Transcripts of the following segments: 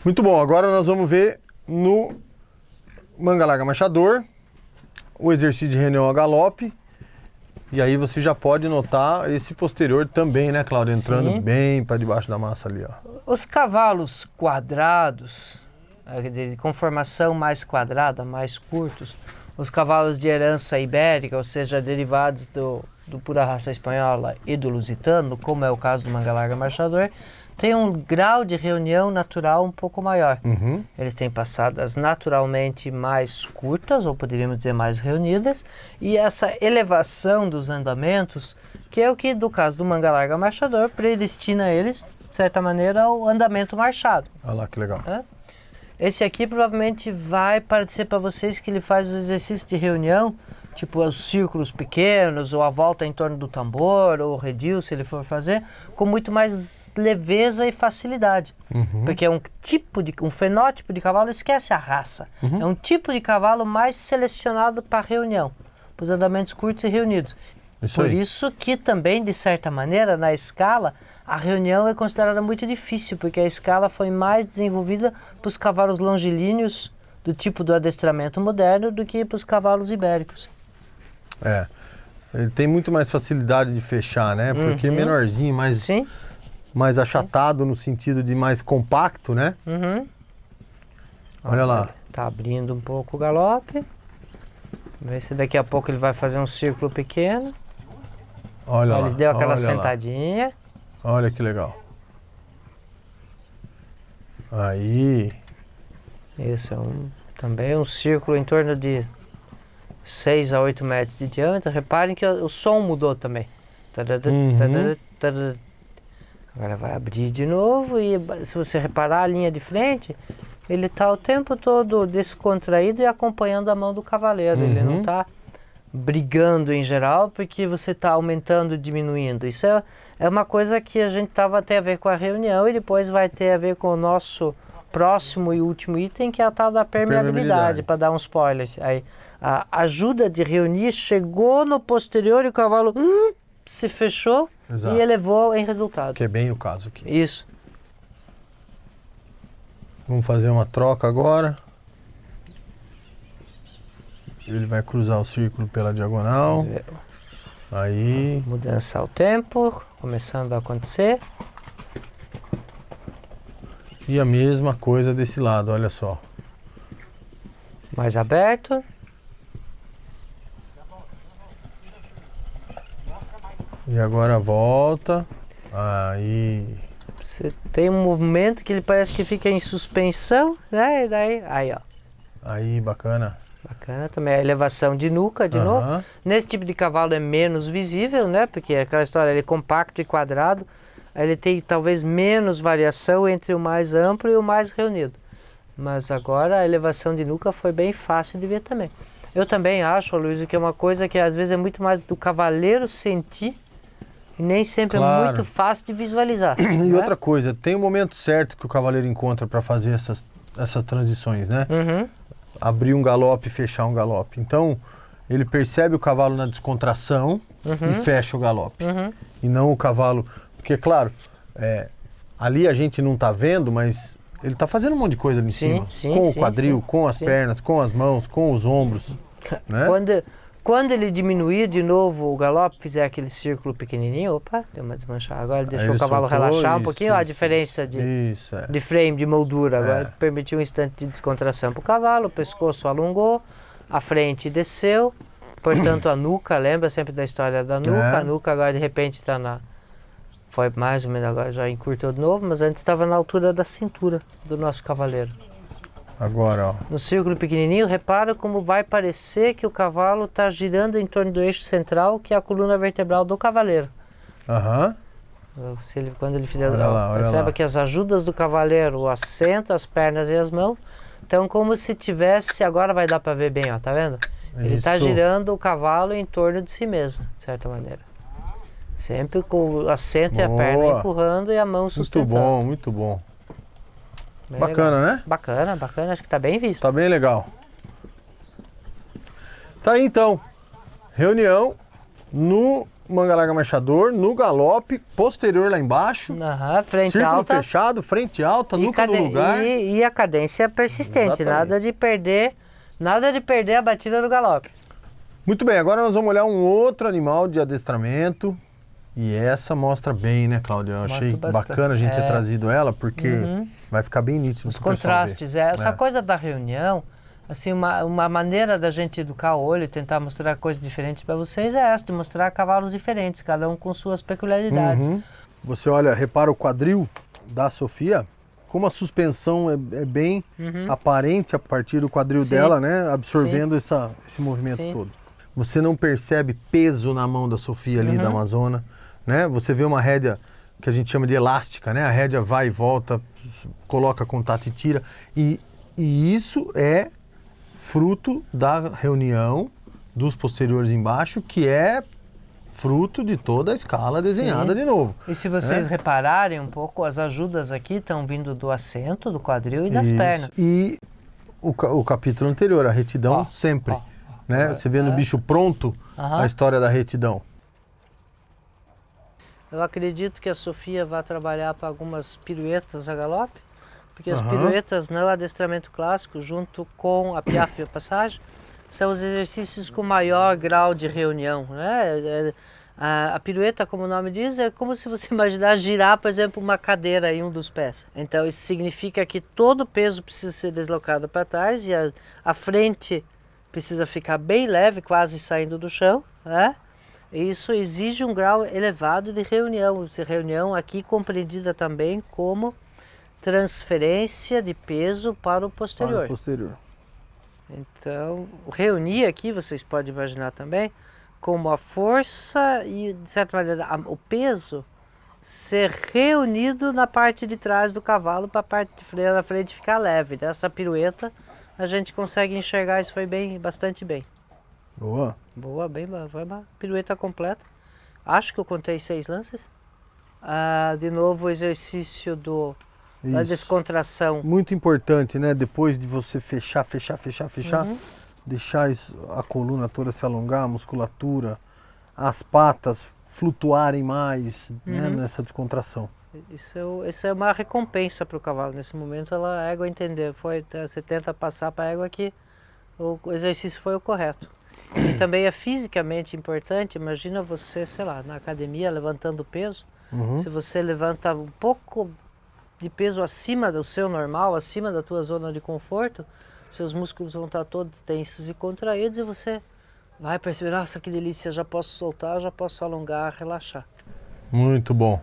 Muito bom, agora nós vamos ver no manga larga marchador o exercício de reunião a galope. E aí você já pode notar esse posterior também, né, Cláudio? Entrando Sim. bem para debaixo da massa ali, ó. Os cavalos quadrados, quer dizer, de conformação mais quadrada, mais curtos, os cavalos de herança ibérica, ou seja, derivados do pura raça espanhola e do lusitano, como é o caso do manga larga marchador, tem um grau de reunião natural um pouco maior. Eles têm passadas naturalmente mais curtas, ou poderíamos dizer mais reunidas, e essa elevação dos andamentos, que é o que, do caso do manga larga marchador, predestina eles, de certa maneira, ao andamento marchado. Olha lá que legal. Esse aqui provavelmente vai parecer para vocês que ele faz os exercícios de reunião, tipo os círculos pequenos, ou a volta em torno do tambor, ou o redil, se ele for fazer, com muito mais leveza e facilidade. Porque é um fenótipo de cavalo, esquece a raça. É um tipo de cavalo mais selecionado para reunião, para os andamentos curtos e reunidos. Por isso que também, de certa maneira, na escala, a reunião é considerada muito difícil, porque a escala foi mais desenvolvida para os cavalos longilíneos, do tipo do adestramento moderno, do que para os cavalos ibéricos. Ele tem muito mais facilidade de fechar, né? Porque menorzinho, mais achatado no sentido de mais compacto, né? Olha lá. Tá abrindo um pouco o galope. Vê se daqui a pouco ele vai fazer um círculo pequeno. Olha lá. Ele deu aquela olha sentadinha. Lá. Olha que legal. Aí. Isso, também um círculo em torno de 6 a 8 metros de diâmetro. Reparem que o som mudou também. Agora vai abrir de novo e se você reparar a linha de frente, ele está o tempo todo descontraído e acompanhando a mão do cavaleiro. Ele não está brigando em geral porque você está aumentando e diminuindo. Isso é uma coisa que a gente estava até a ver com a reunião e depois vai ter a ver com o nosso próximo e último item, que é a tal da permeabilidade, para dar um spoiler. Aí, a ajuda de reunir chegou no posterior e o cavalo se fechou. Exato. E elevou em resultado. Que é bem o caso aqui. Isso. Vamos fazer uma troca agora. Ele vai cruzar o círculo pela diagonal. Aí. Mudança ao tempo, começando a acontecer. E a mesma coisa desse lado, olha só. Mais aberto. E agora volta. Aí. Você tem um movimento que ele parece que fica em suspensão, né? E daí, aí, ó. Aí, bacana. Bacana também a elevação de nuca, de novo. Nesse tipo de cavalo é menos visível, né? Porque aquela história, ele é compacto e quadrado. Ele tem talvez menos variação entre o mais amplo e o mais reunido. Mas agora a elevação de nuca foi bem fácil de ver também. Eu também acho, Luiz, que é uma coisa que às vezes é muito mais do cavaleiro sentir e nem sempre é muito fácil de visualizar. E outra coisa, tem o momento certo que o cavaleiro encontra para fazer essas transições, né? Abrir um galope e fechar um galope. Então, ele percebe o cavalo na descontração e fecha o galope. E não o cavalo... Porque, claro, ali a gente não está vendo, mas ele está fazendo um monte de coisa ali em cima. Com o quadril, com as pernas, com as mãos, com os ombros. Né? Quando ele diminuir de novo o galope, fizer aquele círculo pequenininho, opa, deu uma desmanchada. Agora ele deixou o cavalo relaxar um pouquinho, a diferença de frame, de moldura. Agora permitiu um instante de descontração para o cavalo, o pescoço alongou, a frente desceu, portanto a nuca, lembra sempre da história da nuca, a nuca agora de repente está na... Foi mais ou menos, agora já encurtou de novo, mas antes estava na altura da cintura do nosso cavaleiro. Agora, ó. No círculo pequenininho, repara como vai parecer que o cavalo está girando em torno do eixo central, que é a coluna vertebral do cavaleiro. Quando ele fizer... Perceba que as ajudas do cavaleiro, o assento, as pernas e as mãos, estão como se tivesse... Agora vai dar para ver bem, ó, tá vendo? Ele está girando o cavalo em torno de si mesmo, de certa maneira. Sempre com o assento e a perna empurrando e a mão sustentando. Muito bom, muito bom. Bem bacana, legal. Né? Bacana, bacana. Acho que tá bem visto. Tá bem legal. Tá aí, então. Reunião no manga larga marchador, no galope, posterior lá embaixo, Aham, frente círculo alta. fechado, frente alta, nuca no lugar. E a cadência persistente, Exatamente. nada de perder a batida do galope. Muito bem, agora nós vamos olhar um outro animal de adestramento. E essa mostra bem, né, Cláudia? Eu Mostra achei bastante. bacana a gente ter trazido ela, porque vai ficar bem nítido. Os pro pessoal contrastes, ver. essa coisa da reunião, assim, uma maneira da gente educar o olho e tentar mostrar coisas diferentes para vocês é essa, de mostrar cavalos diferentes, cada um com suas peculiaridades. Você olha, repara o quadril da Sofia, como a suspensão é bem aparente a partir do quadril Sim. dela, né? Absorvendo esse movimento Sim. todo. Você não percebe peso na mão da Sofia ali, da Amazona, né? Você vê uma rédea que a gente chama de elástica, né? A rédea vai e volta, coloca contato e tira. E isso é fruto da reunião dos posteriores embaixo, que é fruto de toda a escala desenhada de novo. E se vocês repararem um pouco, as ajudas aqui estão vindo do assento, do quadril e das pernas. E o capítulo anterior, a retidão, sempre. Né? Você vê no bicho pronto a história da retidão. Eu acredito que a Sofia vai trabalhar para algumas piruetas a galope, porque as piruetas no adestramento clássico, junto com a piaffe e a passagem, são os exercícios com maior grau de reunião, né? A pirueta, como o nome diz, é como se você imaginar girar, por exemplo, uma cadeira em um dos pés. Então isso significa que todo o peso precisa ser deslocado para trás e a frente precisa ficar bem leve, quase saindo do chão, né? Isso exige um grau elevado de reunião. Reunião aqui compreendida também como transferência de peso para o posterior. Para o posterior. Então, reunir aqui, vocês podem imaginar também, como a força e, de certa maneira, o peso ser reunido na parte de trás do cavalo para a parte da frente ficar leve. Nessa pirueta, a gente consegue enxergar isso bastante bem. Boa. Boa, foi uma pirueta completa. Acho que eu contei 6 lances. De novo o exercício da descontração. Muito importante, né? Depois de você fechar, deixar a coluna toda se alongar, a musculatura, as patas flutuarem mais, né? Nessa descontração. Isso é uma recompensa para o cavalo. Nesse momento a égua entender. Você tenta passar para a égua que o exercício foi o correto. E também é fisicamente importante. Imagina você, sei lá, na academia levantando peso. Se você levanta um pouco de peso acima do seu normal, acima da tua zona de conforto, seus músculos vão estar todos tensos e contraídos e você vai perceber, nossa, que delícia, já posso soltar, já posso alongar, relaxar. Muito bom.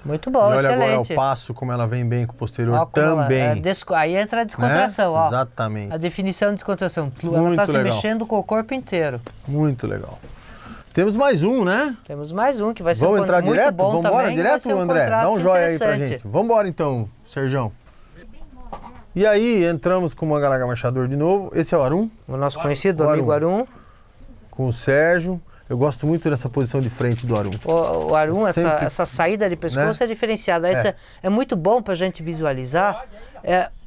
Muito bom, e olha excelente. Agora o passo, como ela vem bem com o posterior também. Aí entra a descontração, né? ó. Exatamente. A definição de descontração. Ela Muito está se legal. mexendo com o corpo inteiro. Muito legal. Temos mais um, né? Temos mais um que vai ser Vamos entrar muito direto? bom Vamos embora também, direto, vai ser um André? Dá um contraste joia aí pra interessante. gente. Vamos embora então, Serjão. E aí, entramos com o manga larga marchador de novo. Esse é o Arum, O nosso conhecido O amigo Arum. Arum. com o Sérgio. Eu gosto muito dessa posição de frente do Arum. O Arum, Sempre, essa saída de pescoço né? é diferenciada. É muito bom para a gente visualizar.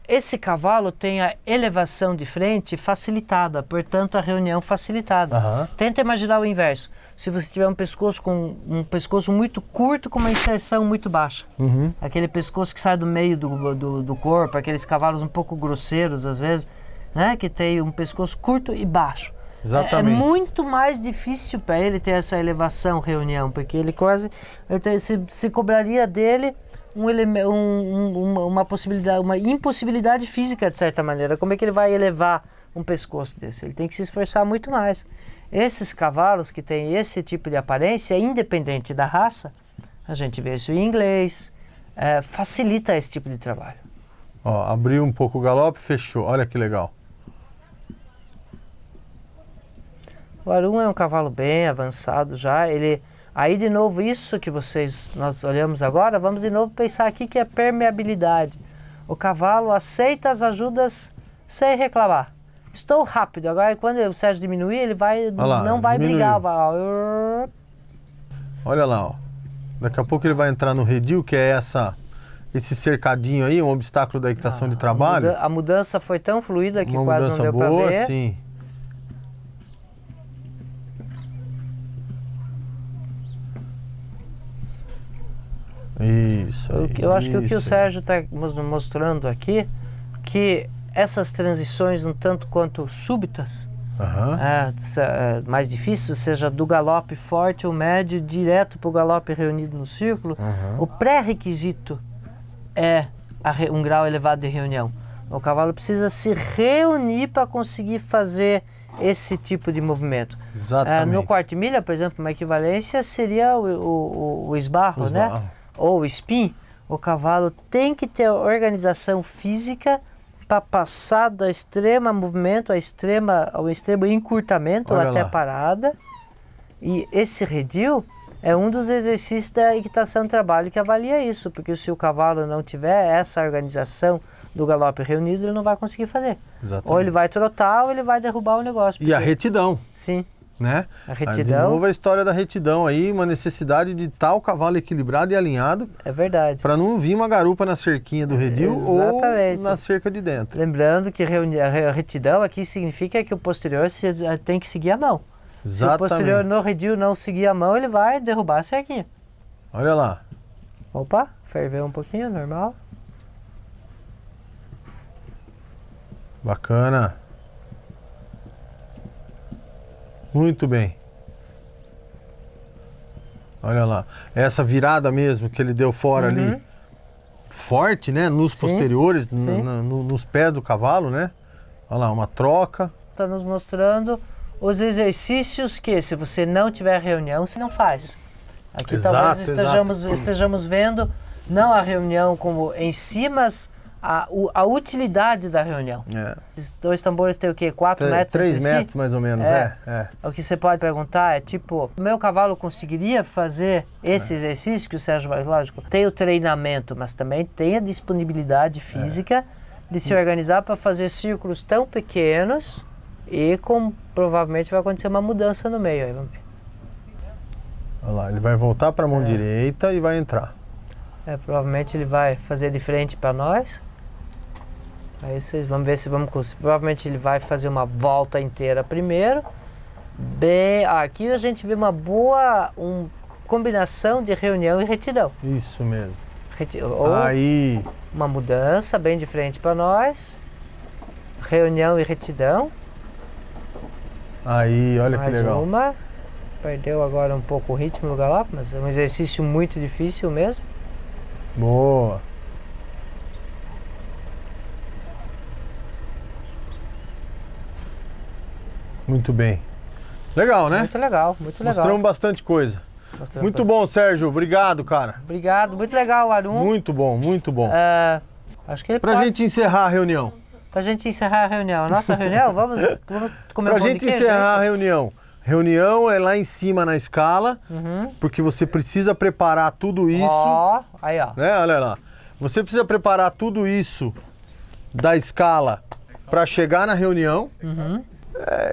Esse cavalo tem a elevação de frente facilitada, portanto a reunião facilitada. Tenta imaginar o inverso. Se você tiver um pescoço muito curto com uma inserção muito baixa. Aquele pescoço que sai do meio do corpo, aqueles cavalos um pouco grosseiros às vezes, né? Que tem um pescoço curto e baixo. Exatamente. É muito mais difícil para ele ter essa elevação reunião, porque ele quase se cobraria dele uma possibilidade, uma impossibilidade física de certa maneira. Como é que ele vai elevar um pescoço desse? Ele tem que se esforçar muito mais. Esses cavalos que têm esse tipo de aparência, independente da raça, a gente vê isso em inglês, facilita esse tipo de trabalho. Ó, abriu um pouco o galope, fechou. Olha que legal. O Arum é um cavalo bem avançado já. Aí de novo, isso que nós olhamos agora, vamos de novo pensar aqui que é permeabilidade. O cavalo aceita as ajudas sem reclamar. Estou rápido. Agora, quando o Sérgio diminuir, ele não vai brigar. Olha lá, ó. Daqui a pouco ele vai entrar no redil, que é esse cercadinho aí, um obstáculo da equitação de trabalho. A mudança foi tão fluida que Uma quase não mudança deu para boa, ver. sim. Isso. Eu acho que o que o isso. Sérgio está mostrando aqui, que essas transições um tanto quanto súbitas, Aham. mais difíceis, seja do galope forte ou médio direto para o galope reunido no círculo, o pré-requisito é um grau elevado de reunião. O cavalo precisa se reunir para conseguir fazer esse tipo de movimento. Exatamente. No quarto de milha, por exemplo, uma equivalência seria o esbarro, né? Ou o spin. O cavalo tem que ter organização física para passar da extrema movimento ao extremo encurtamento ou até parada. E esse redil é um dos exercícios da equitação de trabalho que avalia isso, porque se o cavalo não tiver essa organização do galope reunido, ele não vai conseguir fazer. Exatamente. Ou ele vai trotar ou ele vai derrubar o negócio. E a retidão. Sim. Né? A retidão. De novo a história da retidão aí, uma necessidade de estar o cavalo equilibrado e alinhado. É verdade. Para não vir uma garupa na cerquinha do redil ou na cerca de dentro. Lembrando que a retidão aqui significa que o posterior tem que seguir a mão. Exatamente. Se o posterior no redil não seguir a mão, ele vai derrubar a cerquinha. Olha lá. Opa, ferveu um pouquinho, normal. Bacana. Muito bem. Olha lá. Essa virada mesmo que ele deu fora ali, forte, né? Nos posteriores, nos pés do cavalo, né? Olha lá, uma troca. Está nos mostrando os exercícios que, se você não tiver reunião, você não faz. Aqui talvez estejamos vendo não a reunião como em si, mas a utilidade da reunião. Esses dois tambores têm o quê? 4 metros? 3 metros mais ou menos, O que você pode perguntar é tipo, o meu cavalo conseguiria fazer esse exercício que o Sérgio vai, lógico, tem o treinamento, mas também tem a disponibilidade física de se organizar para fazer círculos tão pequenos e provavelmente vai acontecer uma mudança no meio. Aí, vamos ver. Olha lá, ele vai voltar para a mão direita e vai entrar. Provavelmente ele vai fazer de frente para nós. Aí vocês vão ver se vamos conseguir. Provavelmente ele vai fazer uma volta inteira primeiro. Aqui a gente vê uma boa combinação de reunião e retidão. Isso mesmo. Aí. Uma mudança bem de frente para nós. Reunião e retidão. Aí, olha que legal. Mais uma. Perdeu agora um pouco o ritmo do galope, mas é um exercício muito difícil mesmo. Boa. Muito bem. Legal, né? Muito legal, muito legal. Mostramos bastante coisa. Muito bom, Sérgio. Obrigado, cara. Obrigado. Muito legal, Arum. Muito bom, muito bom. Acho que Pra gente encerrar a reunião. Pra gente encerrar a reunião. A nossa reunião, vamos comer Pra gente encerrar a reunião. Reunião é lá em cima na escala, porque você precisa preparar tudo isso. Aí, ó. Né? Olha lá. Você precisa preparar tudo isso da escala para chegar na reunião.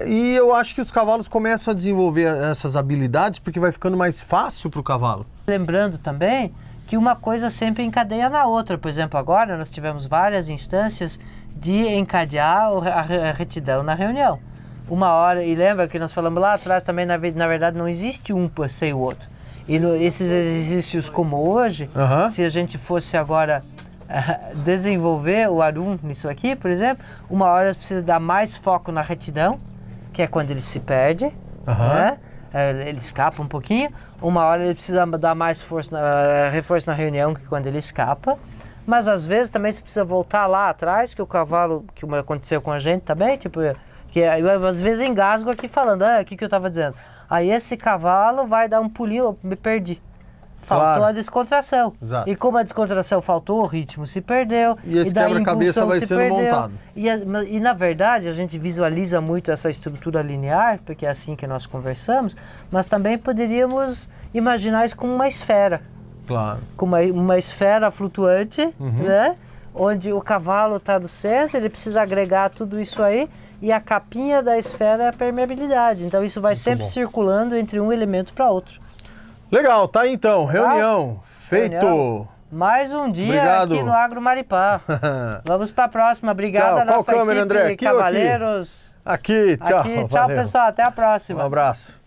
E eu acho que os cavalos começam a desenvolver essas habilidades porque vai ficando mais fácil para o cavalo. Lembrando também que uma coisa sempre encadeia na outra. Por exemplo, agora nós tivemos várias instâncias de encadear a retidão na reunião. Uma hora, e lembra que nós falamos lá atrás também, na verdade não existe um por sem o outro. E esses exercícios como hoje, se a gente fosse agora desenvolver o Arum nisso aqui, por exemplo, uma hora você precisa dar mais foco na retidão, que é quando ele se perde, né? Ele escapa um pouquinho. Uma hora ele precisa dar mais reforço na reunião, que é quando ele escapa. Mas às vezes também você precisa voltar lá atrás, que o cavalo, que aconteceu com a gente também, tipo, que eu às vezes engasgo aqui falando, o que eu estava dizendo? Aí esse cavalo vai dar um pulinho, me perdi. Faltou a descontração. Exato. E como a descontração faltou, o ritmo se perdeu. E esse quebra-cabeça vai sendo montado. E na verdade a gente visualiza muito essa estrutura linear, porque é assim que nós conversamos, mas também poderíamos imaginar isso como uma esfera. Claro. Com uma esfera flutuante, né? Onde o cavalo está no centro, ele precisa agregar tudo isso aí, e a capinha da esfera é a permeabilidade. Então isso vai sempre circulando entre um elemento para outro. Legal, tá aí então. Reunião. Feito. Mais um dia aqui no Agro Maripá. Vamos para a próxima. Obrigado a nossa câmera, equipe, André? Aqui cavaleiros. Aqui, tchau. Aqui, tchau, pessoal. Até a próxima. Um abraço.